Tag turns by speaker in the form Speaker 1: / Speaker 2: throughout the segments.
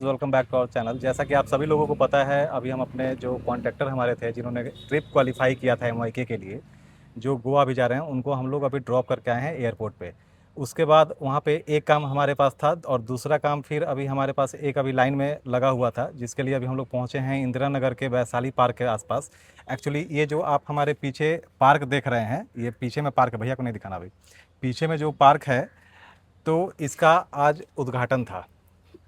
Speaker 1: Welcome back to our channel. जैसा कि आप सभी लोगों को पता है, अभी हम अपने जो कॉन्ट्रैक्टर हमारे थे जिन्होंने ट्रिप क्वालिफाई किया था एमवाईके के लिए, जो गोवा भी जा रहे हैं, उनको हम लोग अभी ड्रॉप करके आए हैं एयरपोर्ट पे। उसके बाद वहाँ पे एक काम हमारे पास था और दूसरा काम फिर अभी हमारे पास एक अभी लाइन में लगा हुआ था, जिसके लिए अभी हम लोग पहुँचे हैं इंदिरा नगर के वैशाली पार्क के आसपास। एक्चुअली ये जो आप हमारे पीछे पार्क देख रहे हैं, ये पीछे में पार्क है, भैया को नहीं दिखाना अभी। पीछे में जो पार्क है, तो इसका आज उद्घाटन था।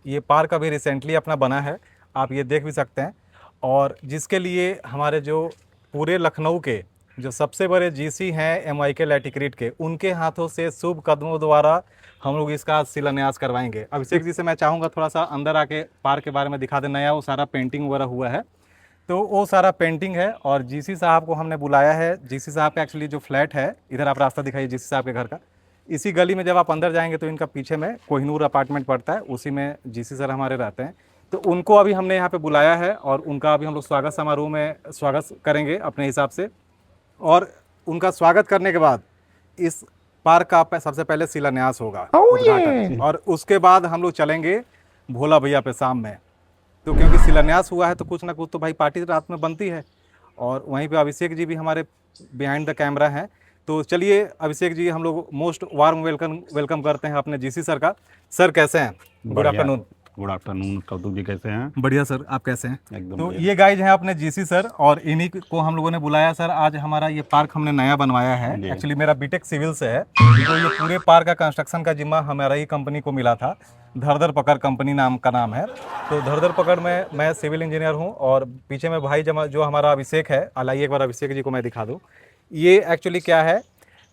Speaker 1: ये पार्क अभी रिसेंटली अपना बना है, आप ये देख भी सकते हैं। और जिसके लिए हमारे जो पूरे लखनऊ के जो सबसे बड़े जीसी हैं एमवाईके लैटिक्रिट के, उनके हाथों से शुभ कदमों द्वारा हम लोग इसका आज शिलान्यास करवाएंगे। अभिषेक जी से मैं चाहूँगा थोड़ा सा अंदर आके पार्क के बारे में दिखा दें। नया वो सारा पेंटिंग वगैरह हुआ है, तो वो सारा पेंटिंग है। और जीसी साहब को हमने बुलाया है। जीसी साहब का एक्चुअली जो फ्लैट है, इधर आप रास्ता दिखाइए जीसी साहब के घर का, इसी गली में जब आप अंदर जाएंगे तो इनका पीछे में कोहिनूर अपार्टमेंट पड़ता है, उसी में जीसी सर हमारे रहते हैं। तो उनको अभी हमने यहाँ पे बुलाया है और उनका अभी हम लोग स्वागत समारोह में स्वागत करेंगे अपने हिसाब से। और उनका स्वागत करने के बाद इस पार्क का सबसे पहले शिलान्यास होगा, उद्घाटन, और उसके बाद हम लोग चलेंगे भोला भैया पे शाम में। तो क्योंकि शिलान्यास हुआ है तो कुछ ना कुछ तो भाई पार्टी रात में बनती है। और वहीं पे अभिषेक जी भी हमारे बिहाइंड द कैमरा हैं। तो चलिए अभिषेक जी, हम लोग मोस्ट वार्म वेलकम वेलकम करते हैं अपने जीसी सर का। सर कैसे हैं? गुड
Speaker 2: बढ़िया।
Speaker 1: आफ्टरनून।
Speaker 2: गुड आफ्टरनून कौतुक जी, कैसे हैं?
Speaker 1: बढ़िया सर, आप कैसे हैं?
Speaker 2: एकदम
Speaker 1: तो
Speaker 2: बढ़िया।
Speaker 1: ये गाइज हैं अपने जीसी सर, और इन्हीं को हम लोगों ने बुलाया सर। आज हमारा ये पार्क हमने नया बनवाया है।
Speaker 2: जी।
Speaker 1: एक्चुअली मेरा बीटेक सिविल से है, तो ये पूरे पार्क का कंस्ट्रक्शन का जिम्मा हमारा ही कंपनी को मिला था। धर पकड़ कंपनी नाम का नाम है। तो धर पकड़ में मैं सिविल इंजीनियर हूँ, और पीछे में भाई जो हमारा अभिषेक है, आइए एक बार अभिषेक जी को मैं दिखा दूँ। ये एक्चुअली क्या है,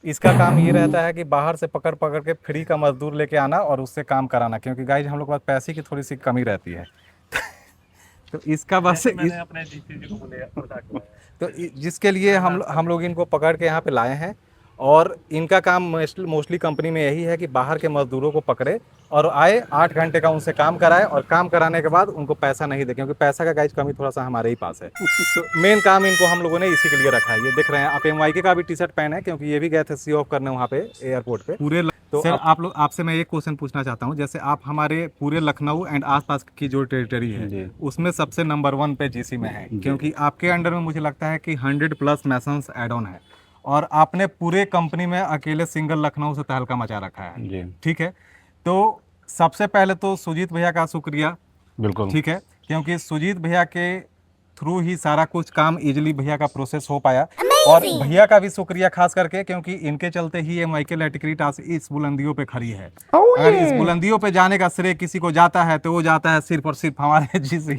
Speaker 1: इसका काम ये रहता है कि बाहर से पकड़ पकड़ के फ्री का मजदूर लेके आना और उससे काम कराना, क्योंकि गाइज हम लोग के पास पैसे की थोड़ी सी कमी रहती है। तो इसका बस मैंने अपने जीसी जी को बोले तो जिसके लिए हम लोग इनको पकड़ के यहाँ पे लाए हैं। और इनका काम मोस्टली कंपनी में यही है कि बाहर के मजदूरों को पकड़े और आए, 8 घंटे का उनसे काम कराए, और काम कराने के बाद उनको पैसा नहीं दे, क्योंकि पैसा का गाइज कमी थोड़ा सा हमारे ही पास है। तो मेन काम इनको हम लोगों ने इसी के लिए रखा है। ये देख रहे हैं आप, एमवाईके का भी टी शर्ट पहने हैं, क्योंकि ये भी गए थे सी ऑफ करने वहाँ पे एयरपोर्ट पे पूरे। तो सर आप लोग, आपसे मैं एक क्वेश्चन पूछना चाहता हूँ। जैसे आप हमारे पूरे लखनऊ एंड आसपास की जो टेरिटरी है,
Speaker 2: जी।
Speaker 1: उसमें सबसे नंबर 1 पे जीसी में है, क्योंकि आपके अंडर में मुझे लगता है कि 100+ मैसन्स एड ऑन है। और आपने पूरे कंपनी में अकेले सिंगल लखनऊ से तहलका मचा रखा है।
Speaker 2: जी।
Speaker 1: ठीक है, तो सबसे पहले तो सुजीत भैया का शुक्रिया।
Speaker 2: बिल्कुल।
Speaker 1: ठीक है, क्योंकि सुजीत भैया के थ्रू ही सारा कुछ काम इजीली भैया का प्रोसेस हो पाया। और भैया का भी शुक्रिया खास करके, क्योंकि इनके चलते ही एमवाईके लैटिक्रिट आज इस बुलंदियों पे खड़ी है। अगर इस बुलंदियों पे जाने का श्रेय किसी को जाता है तो वो जाता है सिर्फ और सिर्फ हमारे जीसी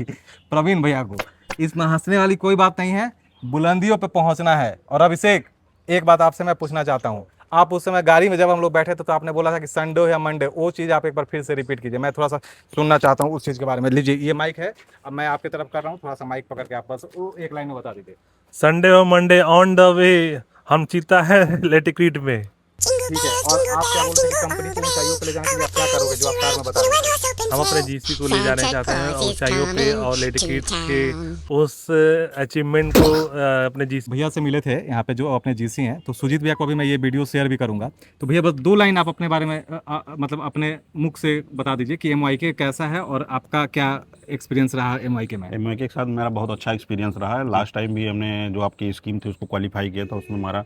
Speaker 1: प्रवीण भैया को। इसमें हंसने वाली कोई बात नहीं है, बुलंदियों पे पहुंचना है। और अभिषेक, एक बात आपसे मैं पूछना चाहता हूँ। आप उस समय गाड़ी में जब हम लोग बैठे थे तो आपने बोला था कि संडे या मंडे, वो चीज़ आप एक बार फिर से रिपीट कीजिए। मैं थोड़ा सा सुनना चाहता हूँ उस चीज़ के बारे में। लीजिए, ये माइक है, अब मैं आपकी तरफ कर रहा हूँ, थोड़ा सा माइक पकड़ के आप बस वो एक लाइन में बता दीजिए।
Speaker 3: संडे और मंडे ऑन द वे, हम चीता है लेटिक्रीट में।
Speaker 1: ठीक है, और आप क्या बोलते हैं कि कंपनी को ऊंचाइयों पे ले जाने के लिए आप क्या करोगे, जो आप कार में बता रहे हैं?
Speaker 3: हम अपने जीसी को ले जाना चाहते हैं ऊंचाइयों पे और लेटिक्रीट के उस अचीवमेंट को अपने जीसी
Speaker 1: भैया से मिले थे यहाँ पे जो अपने जीसी हैं, तो सुजीत भैया को भी मैं ये वीडियो शेयर भी करूंगा। तो भैया बस 2 लाइन आप अपने बारे में मतलब अपने मुख से बता दीजिए कि एमवाईके कैसा है और आपका क्या एक्सपीरियंस रहा एमवाईके में।
Speaker 2: एमवाईके के साथ मेरा बहुत अच्छा एक्सपीरियंस रहा है। लास्ट टाइम भी हमने जो आपकी स्कीम थी उसको क्वालिफाई किया था, उसमें हमारा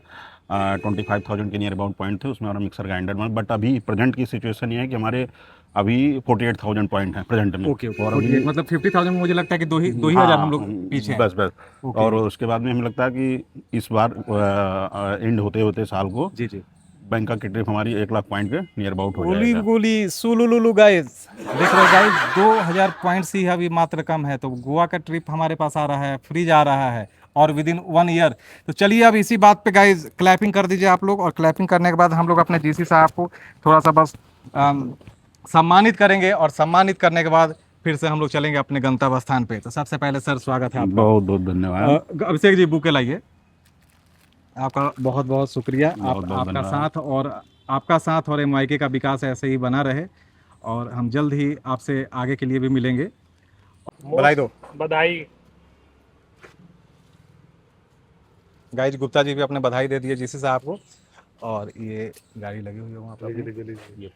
Speaker 2: 25,000 के नियर अबाउट पॉइंट थे, उसमें हमारा मिक्सर ग्राइंडर में। बट अभी प्रेजेंट की सिचुएशन ये है कि हमारे अभी 48,000 पॉइंट हैं प्रेजेंट में।
Speaker 1: ओके,
Speaker 2: और अभी
Speaker 1: मतलब 50,000 में मुझे लगता है कि दो ही हज़ार हम लोग पीछे हैं।
Speaker 2: बस बस। और उसके बाद में हमें लगता है कि इस बार एंड होते होते साल को
Speaker 1: जी जी,
Speaker 2: बैंक की ट्रिप हमारी 1 लाख पॉइंट के नियर अबाउट हो
Speaker 1: गोली
Speaker 2: जाएगा।
Speaker 1: गोली सुलुलुलु गाइस, देख रहे हो गाइस, 2,000 पॉइंट्स ही अभी मात्र कम है। तो गोवा का ट्रिप हमारे पास आ रहा है, फ्री जा रहा है, और विदिन 1 ईयर। तो चलिए अब इसी बात पे गाइस क्लैपिंग कर दीजिए आप लोग। और क्लैपिंग करने के बाद हम लोग अपने जीसी साहब को थोड़ा सा बस सम्मानित करेंगे, और सम्मानित करने के बाद फिर से हम लोग चलेंगे अपने गंतव्य स्थान पे। तो सबसे पहले सर स्वागत है आपका।
Speaker 2: बहुत बहुत धन्यवाद।
Speaker 1: अभिषेक जी बुके लाइए। आपका बहुत बहुत शुक्रिया।
Speaker 2: बहुत बहुत
Speaker 1: आपका
Speaker 2: धन्यवाद।
Speaker 1: साथ और आपका साथ और एमवाईके का विकास ऐसे ही बना रहे, और हम जल्द ही आपसे आगे के लिए भी मिलेंगे। बधाई दो।
Speaker 3: बधाई।
Speaker 1: गाइज गुप्ता जी भी अपने बधाई दे दिए जीसी साहब को। और ये गाड़ी लगी हुई है वहाँ पर।